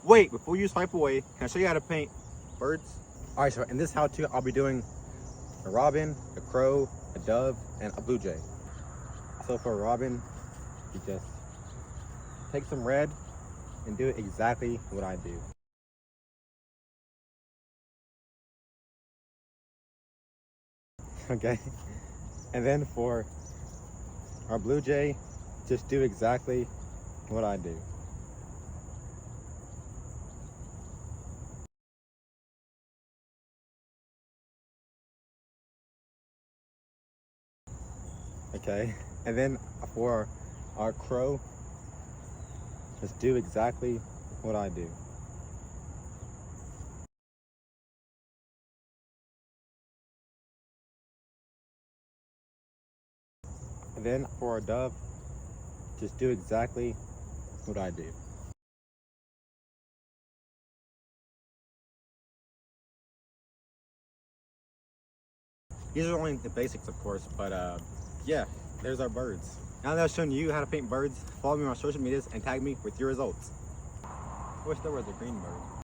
Wait, before you swipe away, can I show you how to paint birds? All right, so in this how-to, I'll be doing a robin, a crow, a dove, and a blue jay. So for a robin, you just take some red and do exactly what I do. Okay, and then for our blue jay, just do exactly what I do. Okay, and then for our crow, just do exactly what I do. And then for our dove, just do exactly what I do. These are only the basics, of course, but yeah, there's our birds. Now that I've shown you how to paint birds, follow me on social medias and tag me with your results. I wish there was a green bird.